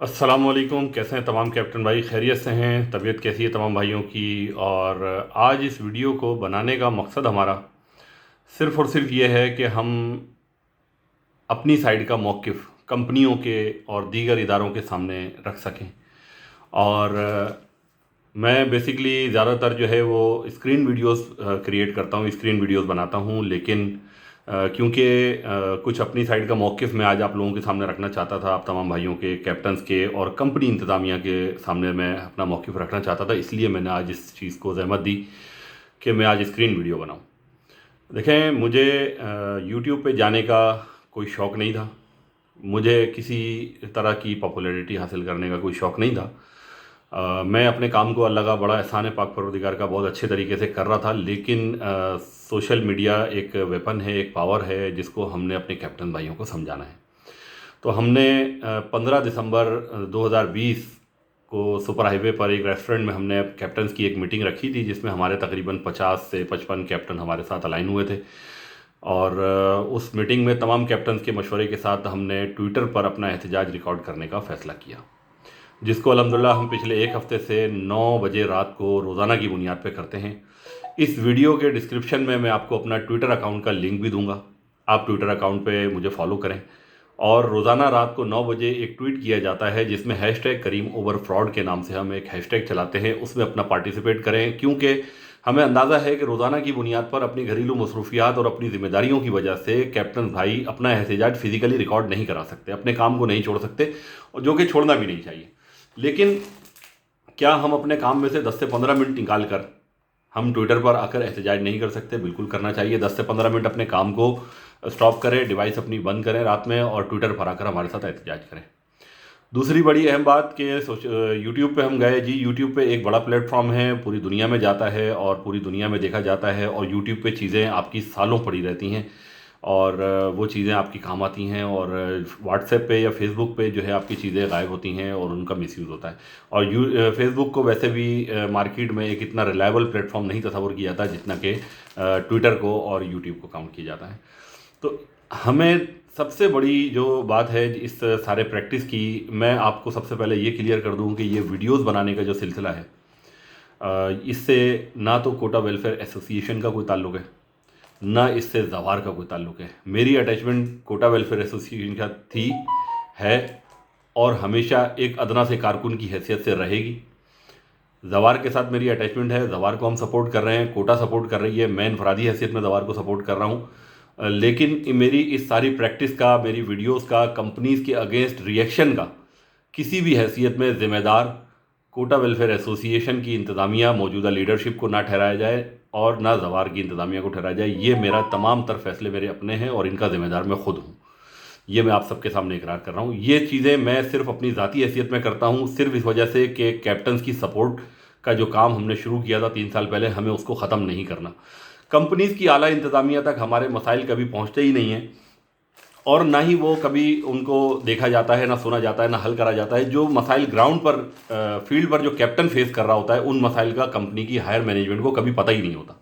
अस्सलामुअलैकुम। कैसे हैं तमाम कैप्टन भाई? खैरियत से हैं? तबीयत कैसी है तमाम भाइयों की? और आज इस वीडियो को बनाने का मकसद हमारा सिर्फ़ और सिर्फ ये है कि हम अपनी साइड का मौक़िफ़ कंपनियों के और दीगर इदारों के सामने रख सकें। और मैं बेसिकली ज़्यादातर जो है वो स्क्रीन वीडियोस क्रिएट करता हूँ, स्क्रीन वीडियोस बनाता हूँ। लेकिन क्योंकि कुछ अपनी साइड का मौक़िफ़ मैं आज आप लोगों के सामने रखना चाहता था, आप तमाम भाइयों के, कैप्टन्स के और कंपनी इंतज़ामिया के सामने मैं अपना मौक़िफ़ रखना चाहता था, इसलिए मैंने आज इस चीज़ को ज़हमत दी कि मैं आज स्क्रीन वीडियो बनाऊँ। देखें, मुझे यूट्यूब पे जाने का कोई शौक़ नहीं था। मुझे किसी तरह की पॉपुलैरिटी हासिल करने का कोई शौक़ नहीं था। मैं अपने काम को अल्लाह का बड़ा एहसान है, पाक परवरदिगार का, बहुत अच्छे तरीके से कर रहा था। लेकिन सोशल मीडिया एक वेपन है, एक पावर है, जिसको हमने अपने कैप्टन भाइयों को समझाना है। तो हमने 15 दिसंबर 2020 को सुपर हाईवे पर एक रेस्टोरेंट में हमने कैप्टन्स की एक मीटिंग रखी थी, जिसमें हमारे तकरीबन 50 से 55 कैप्टन हमारे साथ अलाइन हुए थे। और उस मीटिंग में तमाम कैप्टन्स के मशवरे के साथ हमने ट्विटर पर अपना एहतजाज रिकॉर्ड करने का फ़ैसला किया, जिसको अल्हम्दुलिल्लाह हम पिछले एक हफ़्ते से 9 बजे रात को रोज़ाना की बुनियाद पे करते हैं। इस वीडियो के डिस्क्रिप्शन में मैं आपको अपना ट्विटर अकाउंट का लिंक भी दूंगा। आप ट्विटर अकाउंट पे मुझे फॉलो करें। और रोज़ाना रात को 9 बजे एक ट्वीट किया जाता है, जिसमें हैशटैग करीम ओवर फ्रॉड के नाम से हम एक हैशटैग चलाते हैं। उसमें अपना पार्टिसिपेट करें, क्योंकि हमें अंदाज़ा है कि रोज़ाना की बुनियाद पर अपनी घरेलू मसरूफियात और अपनी ज़िम्मेदारियों की वजह से कैप्टन भाई अपना एहतजाज फ़िज़िकली रिकॉर्ड नहीं करा सकते, अपने काम को नहीं छोड़ सकते, और जो कि छोड़ना भी नहीं चाहिए। लेकिन क्या हम अपने काम में से 10 से 15 मिनट निकाल कर हम ट्विटर पर आकर एहतजाज नहीं कर सकते? बिल्कुल करना चाहिए। 10 से 15 मिनट अपने काम को स्टॉप करें, डिवाइस अपनी बंद करें रात में, और ट्विटर पर आकर हमारे साथ एहतजाज करें। दूसरी बड़ी अहम बात कि यूट्यूब पे हम गए जी। यूट्यूब पे एक बड़ा प्लेटफॉर्म है, पूरी दुनिया में जाता है और पूरी दुनिया में देखा जाता है, और यूट्यूब पे चीज़ें आपकी सालों पड़ी रहती हैं, और वो चीज़ें आपकी काम आती हैं। और व्हाट्सएप पे या फेसबुक पे जो है आपकी चीज़ें गायब होती हैं और उनका मिसयूज़ होता है। और फेसबुक को वैसे भी मार्केट में एक इतना रिलायबल प्लेटफॉर्म नहीं तस्वर किया जाता जितना कि ट्विटर को और यूट्यूब को काउंट किया जाता है। तो हमें सबसे बड़ी जो बात है इस सारे प्रैक्टिस की, मैं आपको सबसे पहले ये क्लियर कर दूं कि ये वीडियोस बनाने का जो सिलसिला है, इससे ना तो कोटा वेलफेयर एसोसिएशन का कोई ताल्लुक़ है, ना इससे जवार का कोई ताल्लुक़ है। मेरी अटैचमेंट कोटा वेलफेयर एसोसिएशन का थी, है, और हमेशा एक अदना से कारकुन की हैसियत से रहेगी। जवार के साथ मेरी अटैचमेंट है, जवार को हम सपोर्ट कर रहे हैं, कोटा सपोर्ट कर रही है, मैं इनफरादी हैसियत में जवार को सपोर्ट कर रहा हूँ। लेकिन मेरी इस सारी प्रैक्टिस का, मेरी वीडियोस का, कंपनीज़ के अगेंस्ट रिएक्शन का किसी भी हैसियत में ज़िम्मेदार कोटा वेलफेयर एसोसिएशन की इंतज़ामिया, मौजूदा लीडरशिप को ना ठहराया जाए और ना जवार की इंतज़ामिया को ठहराया जाए। ये मेरा तमाम तर फैसले मेरे अपने हैं और इनका ज़िम्मेदार मैं खुद हूँ। ये मैं आप सबके सामने इकरार कर रहा हूँ। ये चीज़ें मैं सिर्फ अपनी ज़ाती हैसियत में करता हूँ, सिर्फ इस वजह से कि कैप्टन्स की सपोर्ट का जो काम हमने शुरू किया था 3 साल पहले, हमें उसको ख़त्म नहीं करना। कंपनीज़ की आला इंतज़ामिया तक हमारे मसाइल कभी पहुँचते ही नहीं हैं, और ना ही वो कभी उनको देखा जाता है, ना सुना जाता है, ना हल करा जाता है। जो मसाइल ग्राउंड पर, फील्ड पर जो कैप्टन फेस कर रहा होता है, उन मसाइल का कंपनी की हायर मैनेजमेंट को कभी पता ही नहीं होता।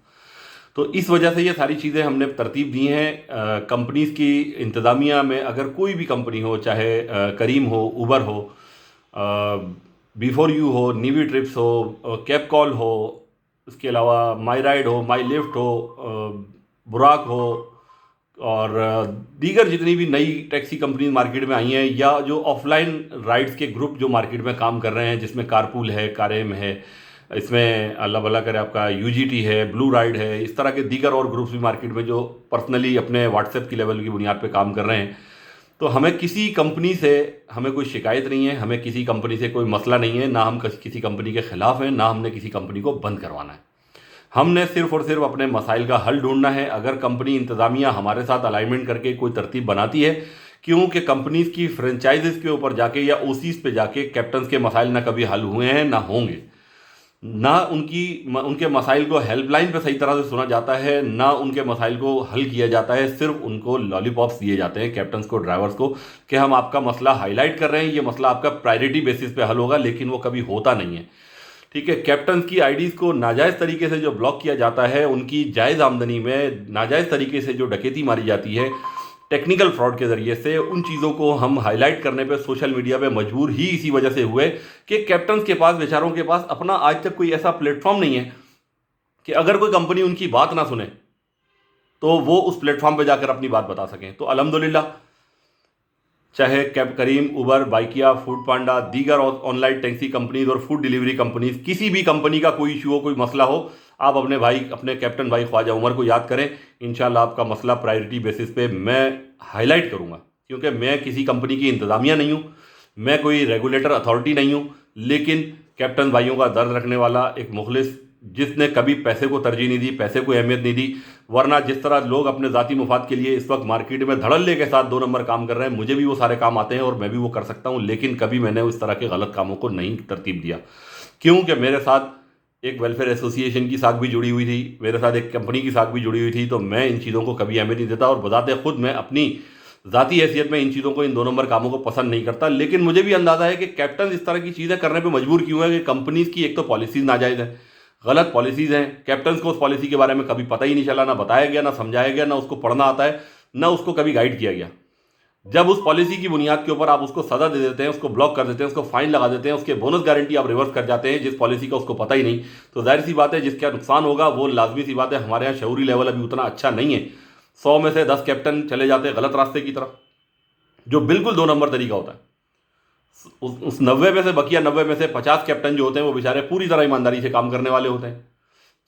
तो इस वजह से ये सारी चीज़ें हमने तरतीब दी हैं। कंपनीज़ की इंतज़ामिया में अगर कोई भी कंपनी हो, चाहे करीम हो, उबर हो, बिफोर यू हो, नीवी ट्रिप्स हो, कैब कॉल हो, उसके अलावा माई राइड हो, माई लिफ्ट हो, बुराक हो, और दीगर जितनी भी नई टैक्सी कंपनी मार्केट में आई हैं, या जो ऑफलाइन राइड्स के ग्रुप जो मार्केट में काम कर रहे हैं, जिसमें कारपूल है, कारेम है, इसमें अल्लाह भला करे आपका यूजीटी है, ब्लू राइड है, इस तरह के दीगर और ग्रुप्स भी मार्केट में जो पर्सनली अपने व्हाट्सएप की लेवल की बुनियाद पे काम कर रहे हैं। तो हमें किसी कंपनी से हमें कोई शिकायत नहीं है, हमें किसी कंपनी से कोई मसला नहीं है, ना हम किसी कंपनी के ख़िलाफ़ हैं, ना हमने किसी कंपनी को बंद करवाना है। हमने सिर्फ और सिर्फ अपने मसाइल का हल ढूंढना है। अगर कंपनी इंतज़ामिया हमारे साथ अलाइनमेंट करके कोई तरतीब बनाती है, क्योंकि कंपनीज़ की फ्रेंचाइजीज़ के ऊपर जाके या ओसीज़ पे जाके कैप्टन्स के मसाइल ना कभी हल हुए हैं, ना होंगे, ना उनके मसाइल को हेल्पलाइन पे सही तरह से सुना जाता है, ना उनके मसाइल को हल किया जाता है। सिर्फ उनको लॉलीपॉप्स दिए जाते हैं कैप्टन्स को, ड्राइवर्स को, कि हम आपका मसला हाईलाइट कर रहे हैं, ये मसला आपका प्रायोरिटी बेसिस पे हल होगा, लेकिन वो कभी होता नहीं है। ठीक है, कैप्टन्स की आईडीज़ को नाजायज़ तरीके से जो ब्लॉक किया जाता है, उनकी जायज़ आमदनी में नाजायज़ तरीके से जो डकैती मारी जाती है, टेक्निकल फ्रॉड के ज़रिए से। उन चीज़ों को हम हाईलाइट करने पे सोशल मीडिया पे मजबूर ही इसी वजह से हुए कि कैप्टन्स के पास, बेचारों के पास अपना आज तक कोई ऐसा प्लेटफॉर्म नहीं है कि अगर कोई कंपनी उनकी बात ना सुने तो वो उस प्लेटफॉर्म पे जाकर अपनी बात बता सकें। तो अल्हम्दुलिल्लाह, चाहे कैब करीम, उबर, बाइकिया, फूड पांडा, दीगर ऑनलाइन टैक्सी कंपनीज और फूड डिलीवरी कंपनीज, किसी भी कंपनी का कोई इशू हो, कोई मसला हो, आप अपने भाई, अपने कैप्टन भाई ख्वाजा उमर को याद करें। इंशाल्लाह आपका मसला प्रायोरिटी बेसिस पे मैं हाईलाइट करूँगा, क्योंकि मैं किसी कंपनी की इंतज़ामिया नहीं हूँ, मैं कोई रेगुलेटर अथॉरिटी नहीं हूँ, लेकिन कैप्टन भाइयों का दर्द रखने वाला एक मुखलिस, जिसने कभी पैसे को तरजीह नहीं दी, पैसे को अहमियत नहीं दी। वरना जिस तरह लोग अपने ज़ाती मुफाद के लिए इस वक्त मार्केट में धड़ल्ले के साथ 2 नंबर काम कर रहे हैं, मुझे भी वो सारे काम आते हैं और मैं भी वो कर सकता हूँ, लेकिन कभी मैंने उस तरह के गलत कामों को नहीं तरतीब दिया, क्योंकि मेरे साथ एक वेलफेयर एसोसिएशन की साख भी जुड़ी हुई थी, मेरे साथ एक कंपनी की साख भी जुड़ी हुई थी। तो मैं इन चीज़ों को कभी अहमियत नहीं देता और बजाते खुद मैं अपनी ज़ाती हैसियत में इन चीज़ों को, इन 2 नंबर कामों को पसंद नहीं करता। लेकिन मुझे भी अंदाज़ा है कि कैप्टन इस तरह की चीज़ें करने पर मजबूर क्यों है कि कंपनीज़ की एक तो पॉलिसीज़ नाजायज़ है, गलत पॉलिसीज़ हैं। कैप्टन्स को उस पॉलिसी के बारे में कभी पता ही नहीं चला, ना बताया गया, ना समझाया गया, ना उसको पढ़ना आता है, ना उसको कभी गाइड किया गया। जब उस पॉलिसी की बुनियाद के ऊपर आप उसको सज़ा दे देते हैं, उसको ब्लॉक कर देते हैं, उसको फाइन लगा देते हैं, उसके बोनस गारंटी आप रिवर्स कर जाते हैं जिस पॉलिसी का उसको पता ही नहीं, तो जाहिर सी बात है जिसका नुकसान होगा वो लाजमी सी बात है। हमारे यहाँ शऊरी लेवल अभी उतना अच्छा नहीं है। 100 में से 10 कैप्टन चले जाते हैं गलत रास्ते की तरफ, जो बिल्कुल 2 नंबर तरीका होता है। उस 90 में से, बकिया 90 में से 50 कैप्टन जो होते हैं वो बेचारे पूरी तरह ईमानदारी से काम करने वाले होते हैं।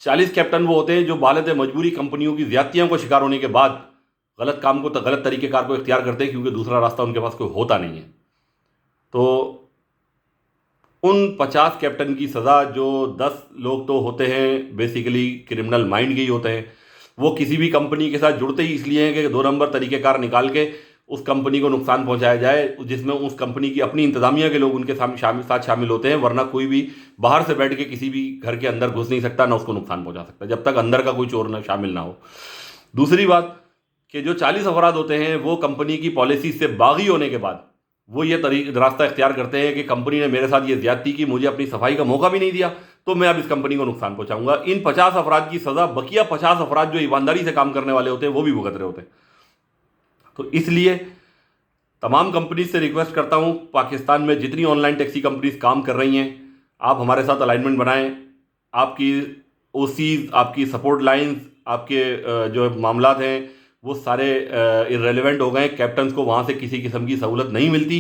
40 कैप्टन वो होते हैं जो बालद मजबूरी कंपनियों की ज़्यादतियों को शिकार होने के बाद गलत काम को, गलत तरीक़ेकार को इख्तियार करते हैं, क्योंकि दूसरा रास्ता उनके पास कोई होता नहीं है। तो उन 50 कैप्टन की सज़ा, जो 10 लोग तो होते हैं बेसिकली क्रिमिनल माइंड के ही होते हैं, वो किसी भी कंपनी के साथ जुड़ते ही इसलिए हैं कि 2 नंबर तरीक़ेकार निकाल के उस कंपनी को नुकसान पहुंचाया जाए, जिसमें उस कंपनी की अपनी इंतज़ामिया के लोग उनके साथ शामिल होते हैं। वरना कोई भी बाहर से बैठ के किसी भी घर के अंदर घुस नहीं सकता, ना उसको नुकसान पहुंचा सकता, जब तक अंदर का कोई चोर ना शामिल ना हो। दूसरी बात कि जो 40 अफराद होते हैं वो कंपनी की पॉलिसी से बागी होने के बाद वो ये रास्ता इख्तियार करते हैं कि कंपनी ने मेरे साथ ये ज्यादती की, मुझे अपनी सफाई का मौका भी नहीं दिया, तो मैं अब इस कंपनी को नुकसान पहुंचाऊंगा। इन 50 अफराद की सज़ा बकिया 50 अफराद जो ईमानदारी से काम करने वाले होते हैं वो भी भुगत रहे होते हैं। तो इसलिए तमाम कंपनीज से रिक्वेस्ट करता हूं, पाकिस्तान में जितनी ऑनलाइन टैक्सी कंपनीज काम कर रही हैं, आप हमारे साथ अलाइनमेंट बनाएं। आपकी ओसीज, आपकी सपोर्ट लाइंस, आपके जो मामलात हैं वो सारे इररेलेवेंट हो गए। कैप्टन्स को वहाँ से किसी किस्म की सहूलत नहीं मिलती।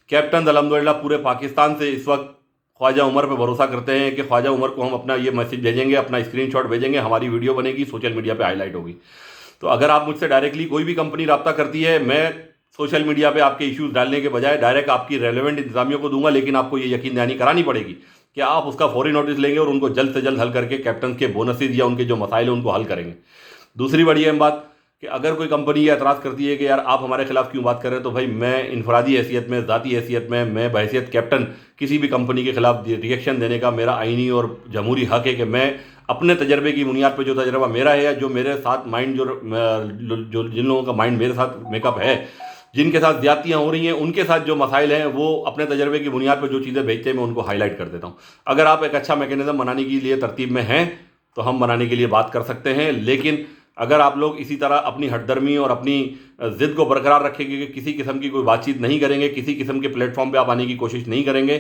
कैप्टन अल्हम्दुलिल्लाह पूरे पाकिस्तान से इस वक्त ख्वाजा उमर पे भरोसा करते हैं कि ख्वाजा उमर को हम अपना ये मैसेज भेजेंगे, अपना स्क्रीनशॉट भेजेंगे, हमारी वीडियो बनेगी, सोशल मीडिया पे हाईलाइट होगी। तो अगर आप मुझसे डायरेक्टली कोई भी कंपनी रब्ता करती है, मैं सोशल मीडिया पे आपके इश्यूज डालने के बजाय डायरेक्ट आपकी रेलेवेंट इंतजामियों को दूंगा, लेकिन आपको ये यकीन दहानी करानी पड़ेगी कि आप उसका फौरी नोटिस लेंगे और उनको जल्द से जल्द हल करके कैप्टन के बोनसेज या उनके जो मसाइल हैं उनको हल करेंगे। दूसरी बड़ी अहम बात कि अगर कोई कंपनी ये एतराज़ करती है कि यार आप हमारे खिलाफ क्यों बात कर रहे हैं, तो भाई मैं इनफरादी हैसियत में, ज़ाती हैसियत में, मैं बहैसियत कैप्टन किसी भी कंपनी के खिलाफ रिएक्शन देने का मेरा आइनी और जमहूरी हक है कि मैं अपने तजर्बे की बुनियाद पर, जो तजर्बा मेरा है या जो मेरे साथ माइंड जो जिन लोगों का माइंड मेरे साथ मेकअप है, जिनके साथ ज़्यादतियाँ हो रही हैं, उनके साथ जो मसाइल हैं, वो अपने तजर्बे की बुनियाद पर जो चीज़ें भेजते हैं मैं उनको हाईलाइट कर देता हूँ। अगर आप एक अच्छा मैकेनिज्म बनाने के लिए तरतीब में हैं तो हम बनाने के लिए बात कर सकते हैं। लेकिन अगर आप लोग इसी तरह अपनी हटदर्मी और अपनी ज़िद को बरकरार रखेंगे कि किसी किस्म की कोई बातचीत नहीं करेंगे, किसी किस्म के प्लेटफॉर्म पे आप आने की कोशिश नहीं करेंगे,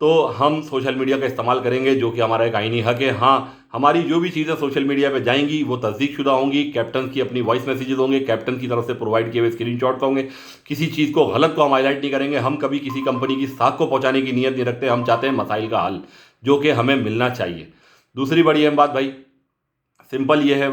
तो हम सोशल मीडिया का इस्तेमाल करेंगे, जो कि हमारा एक आईनी हक है। हाँ, हमारी जो भी चीज़ें सोशल मीडिया पे जाएंगी वो तस्दीक शुदा होंगी, कैप्टन की अपनी वॉइस मैसेजेस होंगे, कैप्टन की तरफ से प्रोवाइड किए हुए स्क्रीनशॉट्स होंगे। किसी चीज़ को गलत को हम हाईलाइट नहीं करेंगे। हम कभी किसी कंपनी की साख को पहुँचाने की नीयत नहीं रखते। हम चाहते हैं मसाइल का हल, जो कि हमें मिलना चाहिए। दूसरी बड़ी अहम बात भाई सिंपल ये है,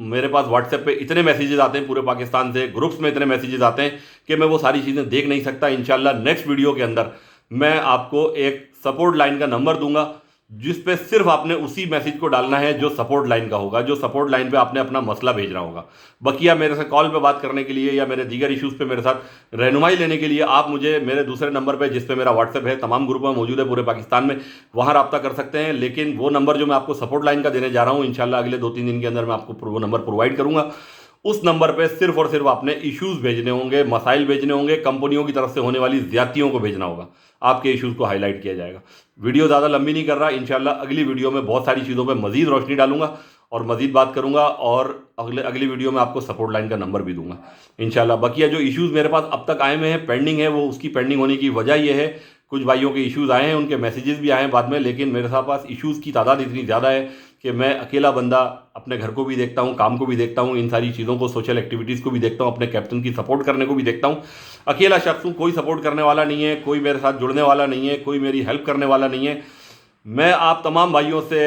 मेरे पास व्हाट्सएप पे इतने मैसेजेस आते हैं पूरे पाकिस्तान से, ग्रुप्स में इतने मैसेजेस आते हैं कि मैं वो सारी चीज़ें देख नहीं सकता। इंशाल्लाह नेक्स्ट वीडियो के अंदर मैं आपको एक सपोर्ट लाइन का नंबर दूंगा, जिस पे सिर्फ आपने उसी मैसेज को डालना है जो सपोर्ट लाइन का होगा, जो सपोर्ट लाइन पे आपने अपना मसला भेजना होगा। बकिया मेरे से कॉल पे बात करने के लिए या मेरे दीगर इश्यूज़ पे मेरे साथ रहनुमाई लेने के लिए आप मुझे मेरे दूसरे नंबर पे, जिस पे मेरा व्हाट्सएप है, तमाम ग्रुप में मौजूद है पूरे पाकिस्तान में, वहाँ रब्ता कर सकते हैं। लेकिन वो नंबर जो मैं आपको सपोर्ट लाइन का देने जा रहा हूँ, इंशाल्लाह अगले 2-3 दिन के अंदर मैं आपको वो नंबर प्रोवाइड करूँगा। उस नंबर पे सिर्फ और सिर्फ आपने इश्यूज़ भेजने होंगे, मसाइल भेजने होंगे, कंपनियों की तरफ से होने वाली ज़्यादतियों को भेजना होगा, आपके इश्यूज़ को हाईलाइट किया जाएगा। वीडियो ज़्यादा लंबी नहीं कर रहा, इंशाल्लाह अगली वीडियो में बहुत सारी चीज़ों पे मज़ीद रोशनी डालूंगा और मज़ीद बात करूँगा, और अगली वीडियो में आपको सपोर्ट लाइन का नंबर भी दूंगा इंशाल्लाह। बाकी जो इश्यूज़ मेरे पास अब तक आए हुए हैं, पेंडिंग है, वो उसकी पेंडिंग होने की वजह ये है, कुछ भाइयों के इश्यूज़ आए हैं, उनके मैसेजेस भी आए हैं बाद में, लेकिन मेरे पास इश्यूज़ की तादाद इतनी ज़्यादा है कि मैं अकेला बंदा अपने घर को भी देखता हूँ, काम को भी देखता हूँ, इन सारी चीज़ों को, सोशल एक्टिविटीज़ को भी देखता हूँ, अपने कैप्टन की सपोर्ट करने को भी देखता हूँ। अकेला शख्स हूँ, कोई सपोर्ट करने वाला नहीं है, कोई मेरे साथ जुड़ने वाला नहीं है, कोई मेरी हेल्प करने वाला नहीं है। मैं आप तमाम भाइयों से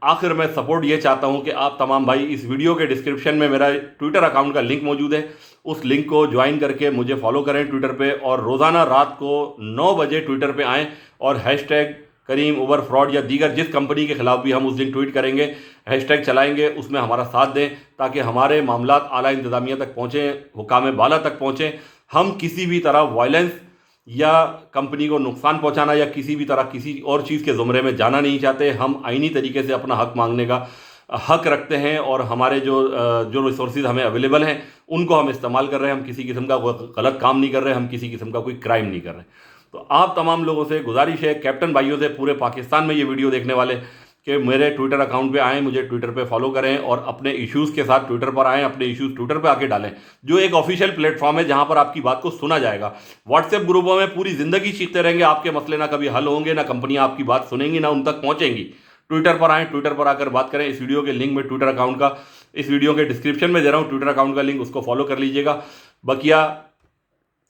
आखिर में सपोर्ट ये चाहता हूँ कि आप तमाम भाई, इस वीडियो के डिस्क्रिप्शन में मेरा ट्विटर अकाउंट का लिंक मौजूद है, उस लिंक को ज्वाइन करके मुझे फॉलो करें ट्विटर पे, और रोज़ाना रात को 9 बजे ट्विटर पे आएँ और हैशटैग करीम उबर फ्रॉड या दीगर जिस कंपनी के खिलाफ भी हम उस दिन ट्वीट करेंगे, हैशटैग चलाएंगे, उसमें हमारा साथ दें, ताकि हमारे मामलात आला इंतज़ामिया तक पहुँचें, हुकाम बाला तक पहुँचें। हम किसी भी तरह वायलेंस या कंपनी को नुकसान पहुंचाना या किसी भी तरह किसी और चीज़ के ज़ुमरे में जाना नहीं चाहते। हम आईनी तरीके से अपना हक मांगने का हक रखते हैं, और हमारे जो रिसोर्सेज हमें अवेलेबल हैं उनको हम इस्तेमाल कर रहे हैं। हम किसी किस्म का गलत काम नहीं कर रहे, हम किसी किस्म का कोई क्राइम नहीं कर रहे। तो आप तमाम लोगों से गुजारिश है, कैप्टन भाइयों से, पूरे पाकिस्तान में ये वीडियो देखने वाले, कि मेरे ट्विटर अकाउंट पे आएँ, मुझे ट्विटर पे फॉलो करें और अपने इश्यूज़ के साथ ट्विटर पर आएँ, अपने इश्यूज़ ट्विटर पे आके डालें, जो एक ऑफिशियल प्लेटफॉर्म है जहां पर आपकी बात को सुना जाएगा। व्हाट्सएप ग्रुपों में पूरी ज़िंदगी चीखते रहेंगे, आपके मसले ना कभी हल होंगे, ना कंपनियां आपकी बात सुनेंगी, ना उन तक पहुंचेंगी। ट्विटर पर आएँ, ट्विटर पर आकर बात करें। इस वीडियो के लिंक में ट्विटर अकाउंट का, इस वीडियो के डिस्क्रिप्शन में दे रहा हूँ ट्विटर अकाउंट का लिंक, उसको फॉलो कर लीजिएगा। बकिया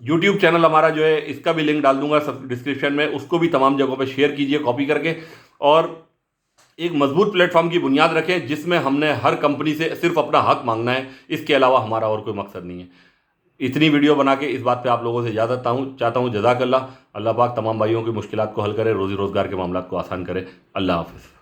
यूट्यूब चैनल हमारा जो है, इसका भी लिंक डाल दूंगा सब डिस्क्रिप्शन में, उसको भी तमाम जगहों पे शेयर कीजिए कॉपी करके, और एक मजबूत प्लेटफॉर्म की बुनियाद रखें जिसमें हमने हर कंपनी से सिर्फ अपना हक मांगना है, इसके अलावा हमारा और कोई मकसद नहीं है। इतनी वीडियो बना के इस बात पे आप लोगों से इजाज़त चाहता हूँ। जज़ाकल्लाह। अल्लाह पाक तमाम भाइयों की मुश्किलात को हल करे, रोज़ी रोज़गार के मामलात को आसान करे। अल्लाह हाफ़िज़।